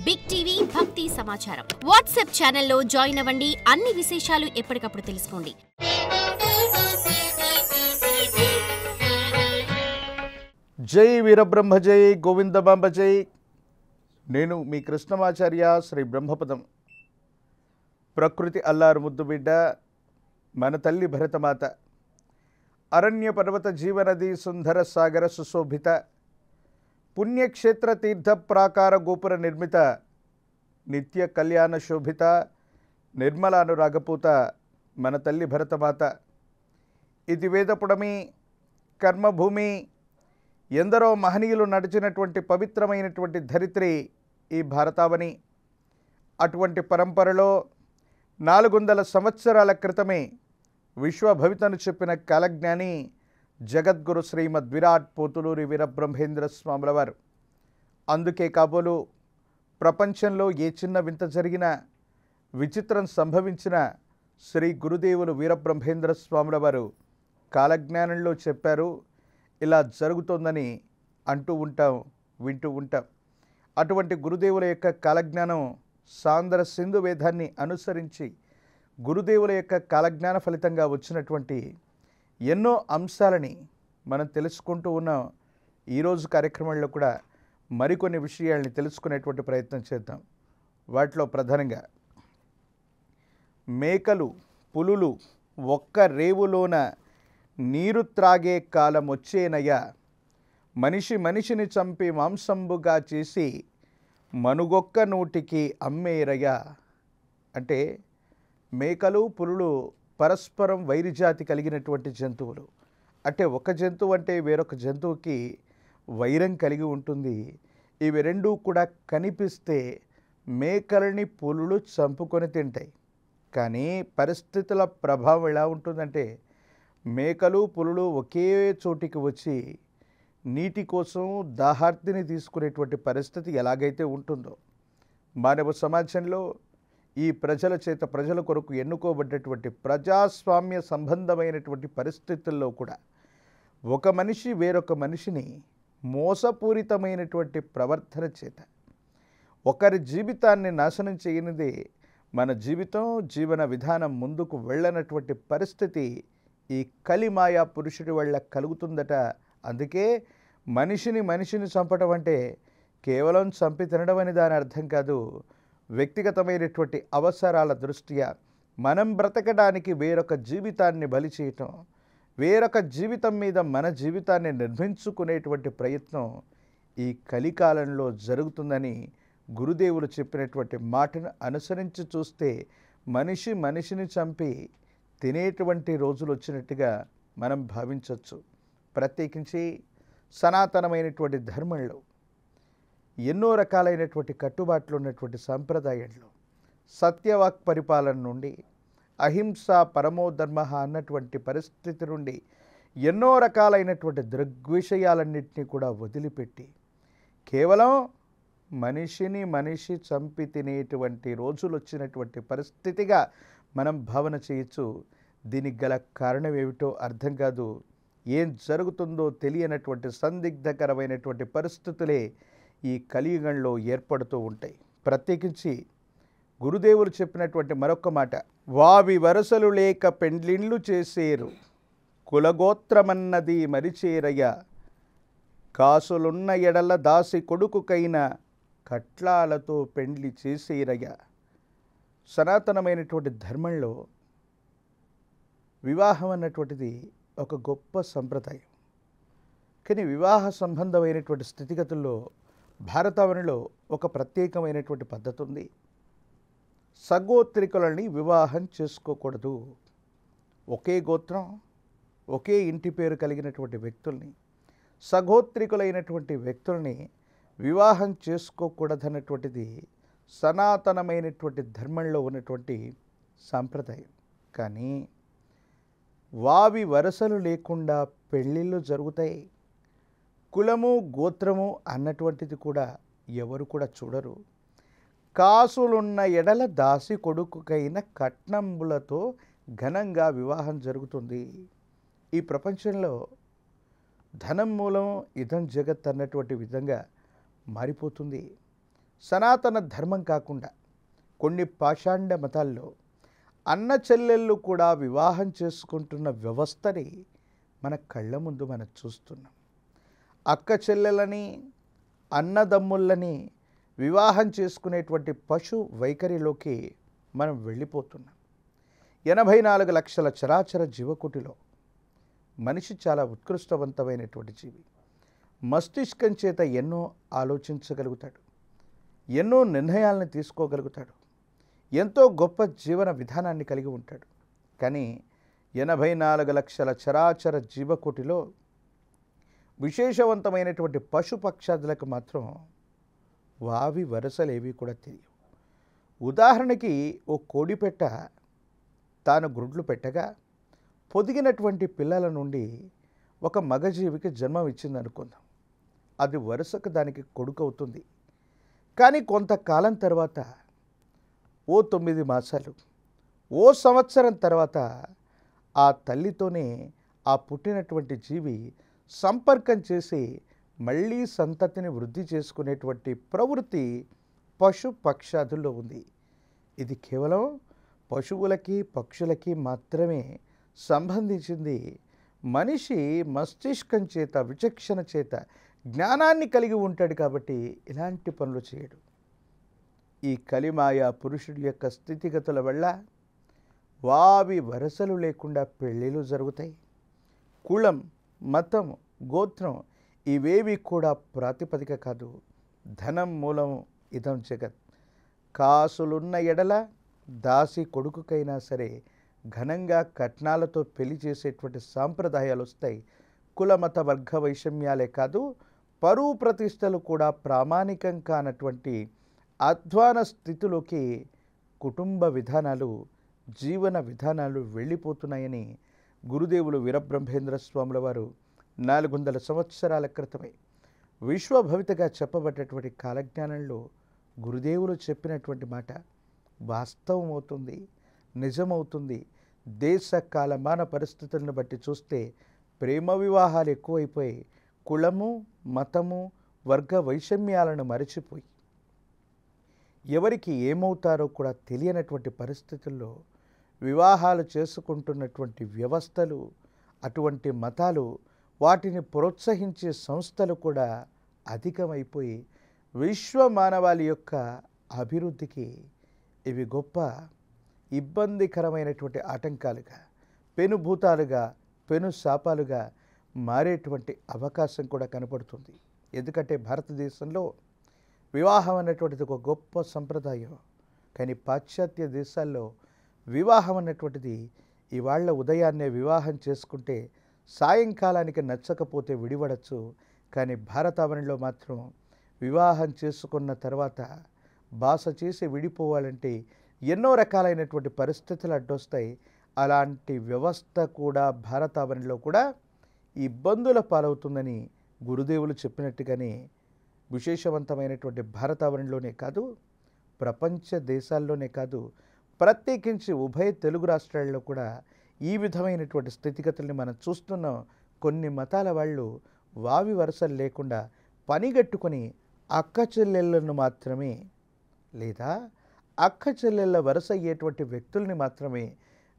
Big TV భక్తి సమాచారం WhatsApp ఛానల్లో జాయిన్ అవ్వండి. అన్ని విశేషాలు ఎప్పటికప్పుడు తెలుసుకోండి. జై వీరబ్రహ్మ జై గోవిందమాంబ జై. నేను మీ కృష్ణమాచార్య శ్రీ బ్రహ్మపదం. ప్రకృతి అల్లారు ముద్దుబిడ్డ మన తల్లి భరతమాత. అరణ్య పర్వత జీవనది సుందర సాగర సుశోభిత పుణ్యక్షేత్ర తీర్థ ప్రాకార గోపుర నిర్మిత నిత్య కళ్యాణ శోభిత నిర్మలానురాగపూత మన తల్లి భరతమాత. ఇది వేదపుడమి, కర్మభూమి, ఎందరో మహనీయులు నడిచినటువంటి పవిత్రమైనటువంటి ధరిత్రి ఈ భారతావని. అటువంటి పరంపరలో 400 సంవత్సరాల క్రితమే విశ్వభవితను చెప్పిన కాలజ్ఞాని జగద్గురు శ్రీమద్ విరాట్ పోతులూరి వీరబ్రహ్మేంద్ర స్వాముల వారు. అందుకే కాబోలు ప్రపంచంలో ఏ చిన్న వింత జరిగినా, విచిత్రం సంభవించిన శ్రీ గురుదేవులు వీరబ్రహ్మేంద్ర స్వాముల వారు కాలజ్ఞానంలో చెప్పారు. ఇలా జరుగుతోందని అంటూ ఉంటాం, వింటూ ఉంటాం. అటువంటి గురుదేవుల యొక్క కాలజ్ఞానం సాంద్ర సింధు వేదాన్ని అనుసరించి గురుదేవుల యొక్క కాలజ్ఞాన ఫలితంగా వచ్చినటువంటి ఎన్నో అంశాలని మనం తెలుసుకుంటూ ఉన్నాం. ఈరోజు కార్యక్రమంలో కూడా మరికొన్ని విషయాల్ని తెలుసుకునేటువంటి ప్రయత్నం చేద్దాం. వాటిలో ప్రధానంగా మేకలు, పులులు ఒక్క రేవులోన నీరు త్రాగే కాలం వచ్చేనయ్యా, మనిషి మనిషిని చంపి మాంసంబుగా చేసి మనుగొక్క నూటికి అమ్మేరయ్యా. అంటే మేకలు, పులులు పరస్పరం వైరిజాతి కలిగినటువంటి జంతువులు. అంటే ఒక జంతువు అంటే వేరొక జంతువుకి వైరం కలిగి ఉంటుంది. ఇవి రెండూ కూడా కనిపిస్తే మేకలని పులులు చంపుకొని తింటాయి. కానీ పరిస్థితుల ప్రభావం ఎలా ఉంటుందంటే, మేకలు, పులులు ఒకే చోటికి వచ్చి నీటి కోసం దాహార్తిని తీసుకునేటువంటి పరిస్థితి ఎలాగైతే ఉంటుందో, మానవ సమాజంలో ఈ ప్రజల చేత ప్రజల కొరకు ఎన్నుకోబడ్డటువంటి ప్రజాస్వామ్య సంబంధమైనటువంటి పరిస్థితుల్లో కూడా ఒక మనిషి వేరొక మనిషిని మోసపూరితమైనటువంటి ప్రవర్తన చేత ఒకరి జీవితాన్ని నాశనం చేయనిదే మన జీవితం, జీవన విధానం ముందుకు వెళ్ళనటువంటి పరిస్థితి ఈ కలిమాయా పురుషుడి వల్ల కలుగుతుందట. అందుకే మనిషిని చంపడం అంటే కేవలం చంపి తినడం అని దాని అర్థం కాదు. వ్యక్తిగతమైనటువంటి అవసరాల దృష్ట్యా మనం బ్రతకడానికి వేరొక జీవితాన్ని బలి చేయటం, వేరొక జీవితం మీద మన జీవితాన్ని నిర్మించుకునేటువంటి ప్రయత్నం ఈ కలికాలంలో జరుగుతుందని గురుదేవులు చెప్పినటువంటి మాటను అనుసరించి చూస్తే మనిషి మనిషిని చంపి తినేటువంటి రోజులు వచ్చినట్టుగా మనం భావించవచ్చు. ప్రత్యేకించి సనాతనమైనటువంటి ధర్మంలో ఎన్నో రకాలైనటువంటి కట్టుబాట్లు ఉన్నటువంటి సంప్రదాయంలో సత్యవాక్ పరిపాలన నుండి, అహింస పరమో ధర్మ అన్నటువంటి పరిస్థితి నుండి ఎన్నో రకాలైనటువంటి దృగ్విషయాలన్నింటినీ కూడా వదిలిపెట్టి కేవలం మనిషిని మనిషి చంపి తినేటువంటి రోజులు వచ్చినటువంటి పరిస్థితిగా మనం భావన చేయొచ్చు. దీనికి గల కారణం ఏమిటో అర్థం కాదు. ఏం జరుగుతుందో తెలియనటువంటి సందిగ్ధకరమైనటువంటి పరిస్థితులే ఈ కలియుగంలో ఏర్పడుతూ ఉంటాయి. ప్రత్యేకించి గురుదేవులు చెప్పినటువంటి మరొక మాట, వావి వరసలు లేక పెండ్లిండ్లు చేసేరు, కులగోత్రమన్నది మరిచేరయ్య, కాసులున్న ఎడల దాసి కొడుకుకైన కట్లాలతో పెండ్లి చేసేరయ్య. సనాతనమైనటువంటి ధర్మంలో వివాహం అన్నటువంటిది ఒక గొప్ప సంప్రదాయం. కానీ వివాహ సంబంధమైనటువంటి స్థితిగతుల్లో భారతావనిలో ఒక ప్రత్యేకమైనటువంటి పద్ధతి ఉంది. సగోత్రికులని వివాహం చేసుకోకూడదు. ఒకే గోత్రం, ఒకే ఇంటి పేరు కలిగినటువంటి వ్యక్తుల్ని, సగోత్రికులైనటువంటి వ్యక్తుల్ని వివాహం చేసుకోకూడదన్నటువంటిది సనాతనమైనటువంటి ధర్మంలో ఉన్నటువంటి సాంప్రదాయం. కానీ వావి వరసలు లేకుండా పెళ్ళిళ్ళు జరుగుతాయి. కులము, గోత్రము అన్నటువంటిది కూడా ఎవరు కూడా చూడరు. కాసులున్న ఎడల దాసి కొడుకుకైన కట్నంబులతో ఘనంగా వివాహం జరుగుతుంది. ఈ ప్రపంచంలో ధనం మూలం ఇదం జగత్ అన్నటువంటి విధంగా మారిపోతుంది. సనాతన ధర్మం కాకుండా కొన్ని పాషాండ మతాల్లో అన్న చెల్లెళ్ళు కూడా వివాహం చేసుకుంటున్న వ్యవస్థని మన కళ్ళ ముందు మనం చూస్తున్నాం. అక్క చెల్లెలని అన్నదమ్ముళ్ళని వివాహం చేసుకునేటువంటి పశు వైఖరిలోకి మనం వెళ్ళిపోతున్నాం. 84 లక్షల చరాచర జీవకోటిలో మనిషి చాలా ఉత్కృష్టవంతమైనటువంటి జీవి. మస్తిష్కం చేత ఎన్నో ఆలోచించగలుగుతాడు, ఎన్నో నిర్ణయాలను తీసుకోగలుగుతాడు, ఎంతో గొప్ప జీవన విధానాన్ని కలిగి ఉంటాడు. కానీ 84 లక్షల చరాచర జీవకోటిలో విశేషవంతమైనటువంటి పశుపక్షాదులకు మాత్రం వావి వరసలేవి కూడా తెలియవు. ఉదాహరణకి ఓ కోడిపెట్ట తాను గ్రుడ్లు పెట్టగా పొదిగినటువంటి పిల్లల నుండి ఒక మగజీవికి జన్మం ఇచ్చిందనుకుందాం. అది వరుసకు దానికి కొడుకు అవుతుంది. కానీ కొంతకాలం తర్వాత ఓ 9 మాసాలు ఓ సంవత్సరం తర్వాత ఆ తల్లితోనే ఆ పుట్టినటువంటి జీవి సంపర్కం చేసి మళ్ళీ సంతతిని వృద్ధి చేసుకునేటువంటి ప్రవృత్తి పశు పక్షాదుల్లో ఉంది. ఇది కేవలం పశువులకి పక్షులకి మాత్రమే సంబంధించింది. మనిషి మస్తిష్కం చేత విచక్షణ చేత జ్ఞానాన్ని కలిగి ఉంటాడు కాబట్టి ఇలాంటి పనులు చేయడు. ఈ కలిమాయ పురుషుడి యొక్క స్థితిగతుల వల్ల వావి వరసలు లేకుండా పెళ్ళిళ్ళు జరుగుతాయి. కులం, మతం, గోత్రం ఇవేవి కూడా ప్రాతిపదిక కాదు. ధనం మూలం ఇదం జగత్. కాసులున్న ఎడల దాసి కొడుకుకైనా సరే ఘనంగా కట్నాలతో పెళ్లి చేసేటువంటి సాంప్రదాయాలు వస్తాయి. కుల మత వర్గ వైషమ్యాలే కాదు, పరువు ప్రతిష్టలు కూడా ప్రామాణికం కానటువంటి అధ్వాన స్థితిలోకి కుటుంబ విధానాలు, జీవన విధానాలు వెళ్ళిపోతున్నాయని గురుదేవులు వీరబ్రహ్మేంద్ర స్వాముల వారు 400 సంవత్సరాల క్రితమే విశ్వభవితగా చెప్పబడ్డటువంటి కాలజ్ఞానంలో గురుదేవులు చెప్పినటువంటి మాట వాస్తవమవుతుంది, నిజమవుతుంది. దేశ కాలమాన పరిస్థితులను బట్టి చూస్తే ప్రేమ వివాహాలు ఎక్కువైపోయి కులము, మతము, వర్గ వైషమ్యాలను మరచిపోయి ఎవరికి ఏమవుతారో కూడా తెలియనటువంటి పరిస్థితుల్లో వివాహాలు చేసుకుంటున్నటువంటి వ్యవస్థలు, అటువంటి మతాలు, వాటిని ప్రోత్సహించే సంస్థలు కూడా అధికమైపోయి విశ్వ మానవాళి యొక్క అభివృద్ధికి ఇవి గొప్ప ఇబ్బందికరమైనటువంటి ఆటంకాలుగా, పెనుభూతాలుగా, పెను శాపాలుగా మారేటువంటి అవకాశం కూడా కనపడుతుంది. ఎందుకంటే భారతదేశంలో వివాహం అన్నటువంటిది ఒక గొప్ప సంప్రదాయం. కానీ పాశ్చాత్య దేశాల్లో వివాహం అన్నటువంటిది ఇవాళ ఉదయాన్నే వివాహం చేసుకుంటే సాయంకాలానికి నచ్చకపోతే విడివడచ్చు. కానీ భారతావనిలో మాత్రం వివాహం చేసుకున్న తర్వాత బాస చేసి విడిపోవాలంటే ఎన్నో రకాలైనటువంటి పరిస్థితులు అడ్డొస్తాయి. అలాంటి వ్యవస్థ కూడా భారతావనిలో కూడా ఇబ్బందుల పాలవుతుందని గురుదేవులు చెప్పినట్టుగానే విశేషవంతమైనటువంటి భారతావనిలోనే కాదు, ప్రపంచ దేశాల్లోనే కాదు, ప్రత్యేకించి ఉభయ తెలుగు రాష్ట్రాల్లో కూడా ఈ విధమైనటువంటి స్థితిగతుల్ని మనం చూస్తున్నాం. కొన్ని మతాల వాళ్ళు వావి వరసలు లేకుండా పనిగట్టుకొని అక్క చెల్లెళ్ళను మాత్రమే లేదా అక్క చెల్లెళ్ళ వరుస అయ్యేటువంటి వ్యక్తుల్ని మాత్రమే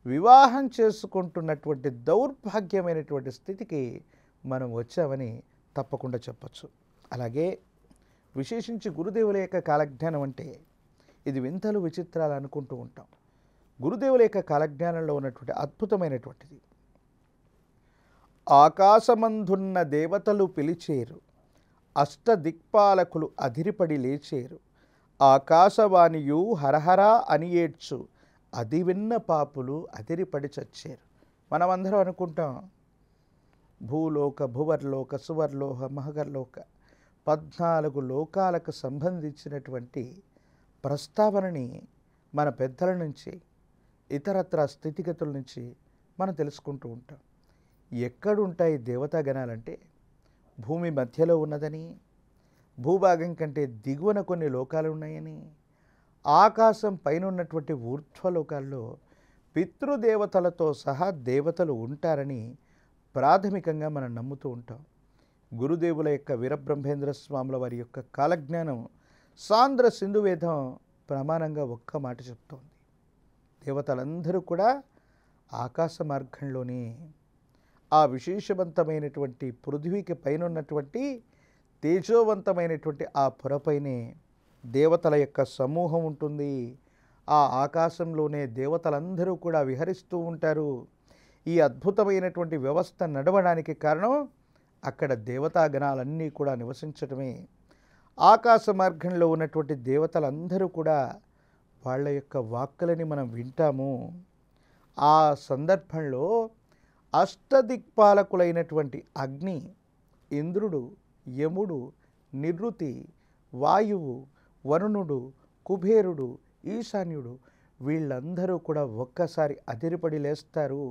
వివాహం చేసుకుంటున్నటువంటి దౌర్భాగ్యమైనటువంటి స్థితికి మనం వచ్చామని తప్పకుండా చెప్పచ్చు. అలాగే విశేషించి గురుదేవుల యొక్క కాలజ్ఞానం అంటే ఇది వింతలు విచిత్రాలు అనుకుంటూ ఉంటాం. గురుదేవుల యొక్క కాలజ్ఞానంలో ఉన్నటువంటి అద్భుతమైనటువంటిది, ఆకాశమందున్న దేవతలు పిలిచేరు, అష్టదిక్పాలకులు అదిరిపడి లేచేరు, ఆకాశవాణియు హరహరా అని ఏడ్చు, అది విన్న పాపులు అదిరిపడి చచ్చేరు. మనమందరం అనుకుంటాం భూలోక, భువర్లోక, సువర్లోక, మహగర్లోక 14 లోకాలకు సంబంధించినటువంటి ప్రస్తావనని మన పెద్దల నుంచి, ఇతరత్ర స్థితిగతుల నుంచి మనం తెలుసుకుంటూ ఉంటాం. ఎక్కడుంటాయి దేవతాగణాలంటే భూమి మధ్యలో ఉన్నదని, భూభాగం కంటే దిగువన కొన్ని లోకాలు ఉన్నాయని, ఆకాశం పైన ఉన్నటువంటి ఊర్ధ్వలోకాల్లో పితృదేవతలతో సహా దేవతలు ఉంటారని ప్రాథమికంగా మనం నమ్ముతూ ఉంటాం. గురుదేవుల యొక్క వీరబ్రహ్మేంద్ర స్వాముల వారి యొక్క కాలజ్ఞానం సాంద్ర సింధువేదం ప్రమాణంగా ఒక్క మాట చెప్తోంది. దేవతలందరూ కూడా ఆకాశ మార్గంలోనే ఆ విశేషవంతమైనటువంటి పృథ్వీకి పైన ఉన్నటువంటి తేజోవంతమైనటువంటి ఆ పొరపైనే దేవతల యొక్క సమూహం ఉంటుంది. ఆ ఆకాశంలోనే దేవతలందరూ కూడా విహరిస్తూ ఉంటారు. ఈ అద్భుతమైనటువంటి వ్యవస్థ నడవడానికి కారణం అక్కడ దేవతాగణాలన్నీ కూడా నివసించటమే. ఆకాశ మార్గంలో ఉన్నటువంటి దేవతలందరూ కూడా వాళ్ళ యొక్క వాక్కులని మనం వింటాము. ఆ సందర్భంలో అష్టదిక్పాలకులైనటువంటి అగ్ని, ఇంద్రుడు, యముడు, నిరుతి, వాయువు, వరుణుడు, కుబేరుడు, ఈశాన్యుడు వీళ్ళందరూ కూడా ఒక్కసారి అదిరిపడి లేస్తారు.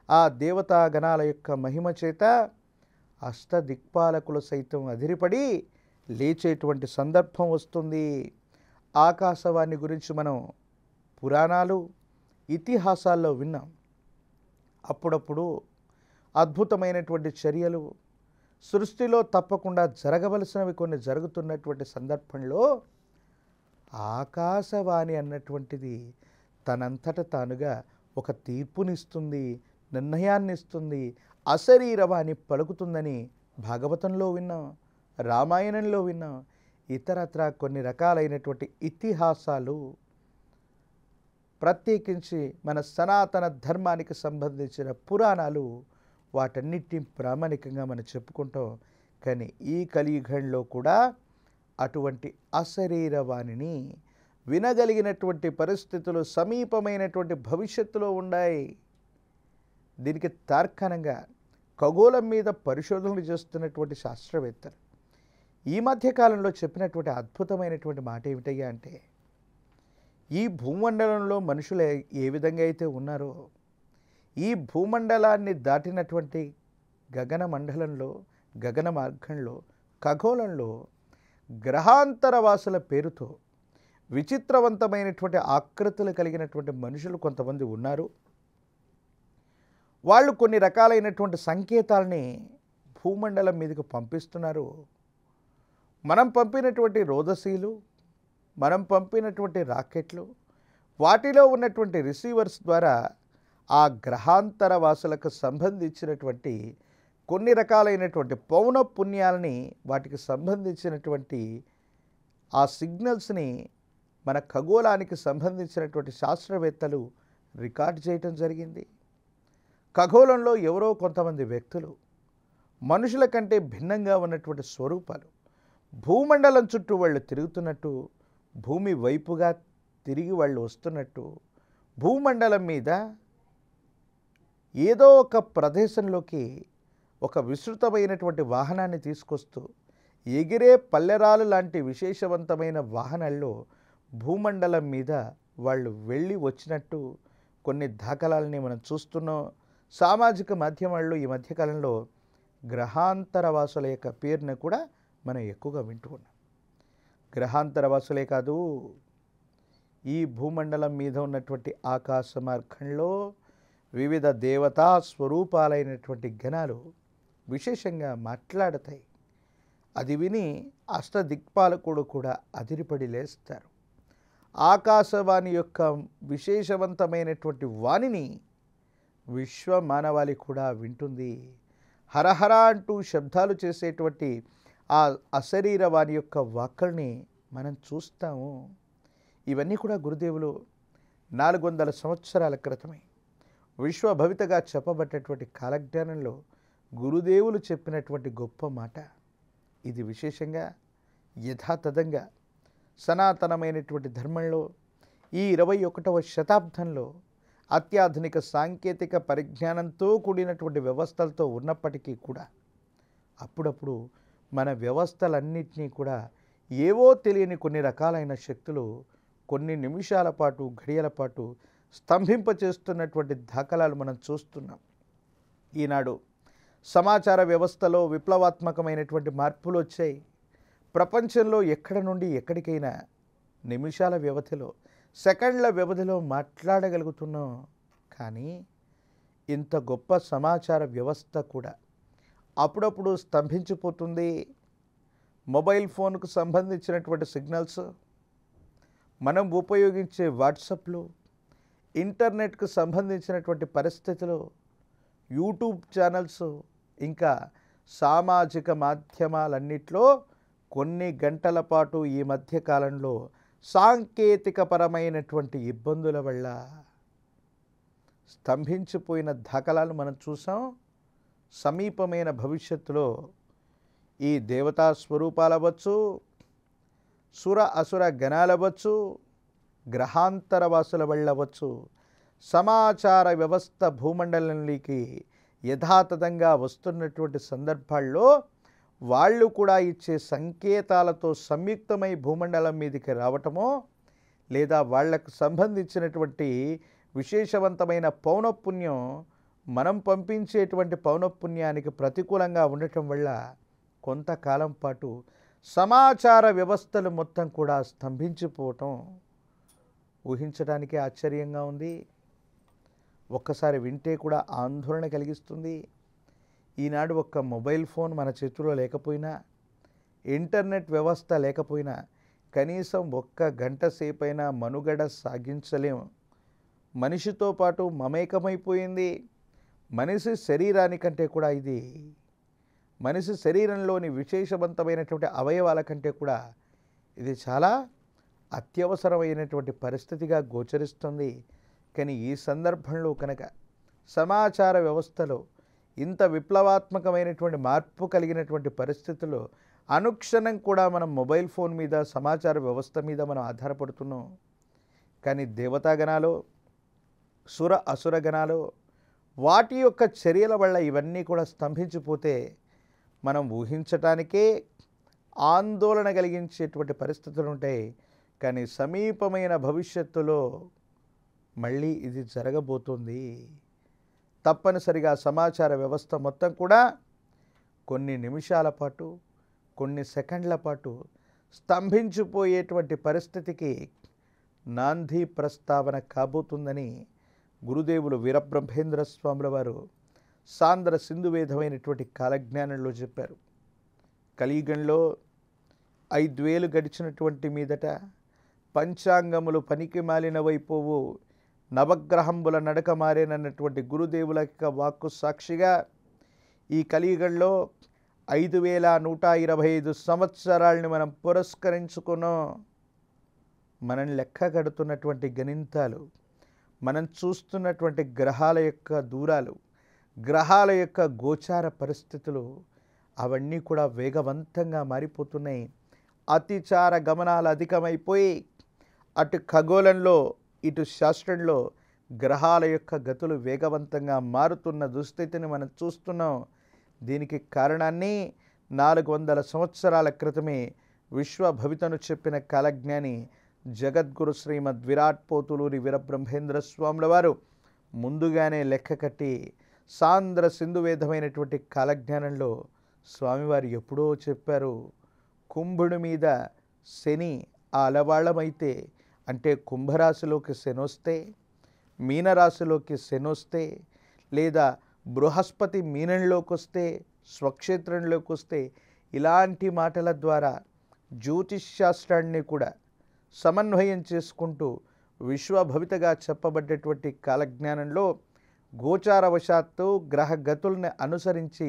ఆ దేవతాగణాల యొక్క మహిమ చేత అష్టదిక్పాలకులు సైతం అదిరిపడి లేచేటువంటి సందర్భం వస్తుంది. ఆకాశవాణి గురించి మనం పురాణాలు, ఇతిహాసాల్లో విన్నాం. అప్పుడప్పుడు అద్భుతమైనటువంటి చర్యలు సృష్టిలో తప్పకుండా జరగవలసినవి కొన్ని జరుగుతున్నటువంటి సందర్భంలో ఆకాశవాణి అన్నటువంటిది తనంతట తానుగా ఒక తీర్పునిస్తుంది, నిర్ణయాన్ని ఇస్తుంది, అశరీరవాణి పలుకుతుందని భాగవతంలో విన్నాం, రామాయణంలో విన్నాం. ఇతరత్రా కొన్ని రకాలైనటువంటి ఇతిహాసాలు, ప్రత్యేకించి మన సనాతన ధర్మానికి సంబంధించిన పురాణాలు వాటన్నిటిని ప్రామాణికంగా మనం చెప్పుకుంటాం. కానీ ఈ కలియుగంలో కూడా అటువంటి అశరీరవాణిని వినగలిగినటువంటి పరిస్థితులు సమీపమైనటువంటి భవిష్యత్తులో ఉన్నాయి. దీనికి తార్కాణంగా ఖగోళం మీద పరిశోధనలు చేస్తున్నటువంటి శాస్త్రవేత్తలు ఈ మధ్యకాలంలో చెప్పినటువంటి అద్భుతమైనటువంటి మాట ఏమిటయ్యా అంటే, ఈ భూమండలంలో మనుషులు ఏ విధంగా అయితే ఉన్నారో ఈ భూమండలాన్ని దాటినటువంటి గగన మండలంలో, గగన మార్గంలో, ఖగోళంలో గ్రహాంతరవాసుల పేరుతో విచిత్రవంతమైనటువంటి ఆకృతులు కలిగినటువంటి మనుషులు కొంతమంది ఉన్నారు. వాళ్ళు కొన్ని రకాలైనటువంటి సంకేతాలని భూమండలం మీదకు పంపిస్తున్నారు. మనం పంపినటువంటి రోదసీలు, మనం పంపినటువంటి రాకెట్లు, వాటిలో ఉన్నటువంటి రిసీవర్స్ ద్వారా ఆ గ్రహాంతర వాసులకు సంబంధించినటువంటి కొన్ని రకాలైనటువంటి పౌన పుణ్యాలని, వాటికి సంబంధించినటువంటి ఆ సిగ్నల్స్ని మన ఖగోళానికి సంబంధించినటువంటి శాస్త్రవేత్తలు రికార్డ్ చేయటం జరిగింది. ఖగోళంలో ఎవరో కొంతమంది వ్యక్తులు మనుషుల కంటే భిన్నంగా ఉన్నటువంటి స్వరూపాలు భూమండలం చుట్టూ వాళ్ళు తిరుగుతున్నట్టు, భూమి వైపుగా తిరిగి వాళ్ళు వస్తున్నట్టు, భూమండలం మీద ఏదో ఒక ప్రదేశంలోకి ఒక విస్తృతమైనటువంటి వాహనాన్ని తీసుకొస్తూ ఎగిరే పల్లెరాలు లాంటి విశేషవంతమైన వాహనాల్లో భూమండలం మీద వాళ్ళు వెళ్ళి వచ్చినట్టు కొన్ని దాఖలాలని మనం చూస్తున్నాం. సామాజిక మాధ్యమాల్లో ఈ మధ్యకాలంలో గ్రహాంతరవాసుల యొక్క పేరును కూడా మనం ఎక్కువగా వింటూ ఉన్నాం. గ్రహాంతరవాసులే కాదు, ఈ భూమండలం మీద ఉన్నటువంటి ఆకాశ మార్గంలో వివిధ దేవతా స్వరూపాలైనటువంటి గణాలు విశేషంగా మాట్లాడతాయి. అది విని అష్టదిక్పాలకుడు కూడా అదిరిపడి లేస్తారు. ఆకాశవాణి యొక్క విశేషవంతమైనటువంటి వాణిని విశ్వ మానవాళి కూడా వింటుంది. హరహర అంటూ శబ్దాలు చేసేటువంటి ఆ అశరీర వాణి యొక్క వాక్కుల్ని మనం చూస్తాము. ఇవన్నీ కూడా గురుదేవులు 400 సంవత్సరాల క్రితమే విశ్వభవితగా చెప్పబడ్డటువంటి కాలజ్ఞానంలో గురుదేవులు చెప్పినటువంటి గొప్ప మాట. ఇది విశేషంగా యథాతథంగా సనాతనమైనటువంటి ధర్మంలో ఈ 21వ శతాబ్దంలో అత్యాధునిక సాంకేతిక పరిజ్ఞానంతో కూడినటువంటి వ్యవస్థలతో ఉన్నప్పటికీ కూడా అప్పుడప్పుడు మన వ్యవస్థలన్నింటినీ కూడా ఏవో తెలియని కొన్ని రకాలైన శక్తులు కొన్ని నిమిషాల పాటు, ఘడియల పాటు స్తంభింపచేస్తున్నటువంటి దాఖలాలు మనం చూస్తున్నాం. ఈనాడు సమాచార వ్యవస్థలో విప్లవాత్మకమైనటువంటి మార్పులు వచ్చాయి. ప్రపంచంలో ఎక్కడ నుండి ఎక్కడికైనా నిమిషాల వ్యవధిలో, సెకండ్ల వ్యవధిలో మాట్లాడగలుగుతున్నాం. కానీ ఇంత గొప్ప సమాచార వ్యవస్థ కూడా అప్పుడప్పుడు స్తంభించిపోతుంది. మొబైల్ ఫోన్కు సంబంధించినటువంటి సిగ్నల్స్, మనం ఉపయోగించే వాట్సాప్లు, ఇంటర్నెట్కు సంబంధించినటువంటి పరిస్థితులు, యూట్యూబ్ ఛానల్స్, ఇంకా సామాజిక మాధ్యమాలన్నిట్లో కొన్ని గంటల పాటు ఈ మధ్యకాలంలో సాంకేతికపరమైనటువంటి ఇబ్బందుల వల్ల స్తంభించిపోయిన దాఖలాలు మనం చూసాం. సమీపమైన భవిష్యత్తులో ఈ దేవతా స్వరూపాలవచ్చు, సుర అసుర గణాలవచ్చు, గ్రహాంతరవాసుల వెళ్ళవచ్చు, సమాచార వ్యవస్థ భూమండలంలోకి యథాతథంగా వస్తున్నటువంటి సందర్భాల్లో వాళ్ళు కూడా ఇచ్చే సంకేతాలతో సంయుక్తమై భూమండలం మీదకి రావటమో, లేదా వాళ్లకు సంబంధించినటువంటి విశేషవంతమైన పౌనఃపుణ్యం మనం పంపించేటువంటి పౌనఃపుణ్యానికి ప్రతికూలంగా ఉండటం వల్ల కొంతకాలం పాటు సమాచార వ్యవస్థలు మొత్తం కూడా స్తంభించిపోవటం ఊహించడానికే ఆశ్చర్యంగా ఉంది. ఒక్కసారి వింటే కూడా ఆందోళన కలిగిస్తుంది. ఈనాడు ఒక్క మొబైల్ ఫోన్ మన చేతిలో లేకపోయినా, ఇంటర్నెట్ వ్యవస్థ లేకపోయినా కనీసం ఒక్క గంట సేపైనా మనుగడ సాగించలేము. మనిషితో పాటు మమేకమైపోయింది. మనిషి శరీరానికంటే కూడా ఇది, మనిషి శరీరంలోని విశేషవంతమైనటువంటి అవయవాల కంటే కూడా ఇది చాలా అత్యవసరమైనటువంటి పరిస్థితిగా గోచరిస్తుంది. కానీ ఈ సందర్భంలో కనుక సమాచార వ్యవస్థలో ఇంత విప్లవాత్మకమైనటువంటి మార్పు కలిగినటువంటి పరిస్థితుల్లో అనుక్షణం కూడా మనం మొబైల్ ఫోన్ మీద, సమాచార వ్యవస్థ మీద మనం ఆధారపడుతున్నాం. కానీ దేవతాగణాలు, సుర అసుర గణాలు, వాటి యొక్క చర్యల వల్ల ఇవన్నీ కూడా స్తంభించిపోతే మనం ఊహించటానికే ఆందోళన కలిగించేటువంటి పరిస్థితులు ఉంటాయి. కానీ సమీపమైన భవిష్యత్తులో మళ్ళీ ఇది జరగబోతుంది. తప్పనిసరిగా సమాచార వ్యవస్థ మొత్తం కూడా కొన్ని నిమిషాల పాటు, కొన్ని సెకండ్ల పాటు స్తంభించిపోయేటువంటి పరిస్థితికి నాంది ప్రస్తావన కాబోతుందని గురుదేవులు వీరబ్రహ్మేంద్ర స్వాముల వారు సాంద్ర సింధువేదమైనటువంటి కాలజ్ఞానంలో చెప్పారు. కలియుగంలో 5,000 గడిచినటువంటి మీదట పంచాంగములు పనికి మాలినవైపోవు, నవగ్రహంబుల నడక మారేనన్నటువంటి గురుదేవుల యొక్క వాక్కు సాక్షిగా ఈ కలియుగంలో 5,125 సంవత్సరాలని మనం పురస్కరించుకున్నాం. మనం లెక్క కడుతున్నటువంటి గణింతాలు, మనం చూస్తున్నటువంటి గ్రహాల యొక్క దూరాలు, గ్రహాల యొక్క గోచార పరిస్థితులు అవన్నీ కూడా వేగవంతంగా మారిపోతున్నాయి. అతిచార గమనాలు అధికమైపోయి అటు ఖగోళంలో, ఇటు శాస్త్రంలో గ్రహాల యొక్క గతులు వేగవంతంగా మారుతున్న దుస్థితిని మనం చూస్తున్నాం. దీనికి కారణాన్ని 400 సంవత్సరాల క్రితమే విశ్వభవితను చెప్పిన కాలజ్ఞాని జగద్గురు శ్రీమద్ విరాట్ పోతులూరి వీరబ్రహ్మేంద్ర స్వాముల వారు ముందుగానే లెక్క కట్టి సాంద్ర సింధువేదమైనటువంటి కాలజ్ఞానంలో స్వామివారు ఎప్పుడో చెప్పారు, కుంభుడి మీద శని అలవాళమైతే, అంటే కుంభరాశిలోకి శని వస్తే, మీనరాశిలోకి శని వస్తే, లేదా బృహస్పతి మీనంలోకి వస్తే, స్వక్షేత్రంలోకి వస్తే, ఇలాంటి మాటల ద్వారా జ్యోతిష్శాస్త్రాన్ని కూడా సమన్వయం చేసుకుంటూ విశ్వభవితగా చెప్పబడ్డటువంటి కాలజ్ఞానంలో గోచారవశాత్తు గ్రహ గతుల్ని అనుసరించి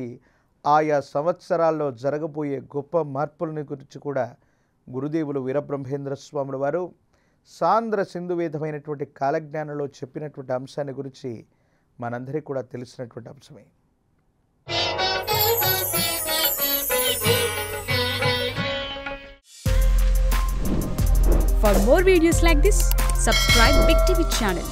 ఆయా సంవత్సరాల్లో జరగబోయే గొప్ప మార్పులని గురించి కూడా గురుదేవులు వీరబ్రహ్మేంద్ర స్వాముల వారు సాంద్ర సింధువేదమైనటువంటి కాలజ్ఞానంలో చెప్పినటువంటి అంశాన్ని గురించి మనందరికీ కూడా తెలిసినటువంటి అంశమే. For more videos like this, subscribe Big TV channel.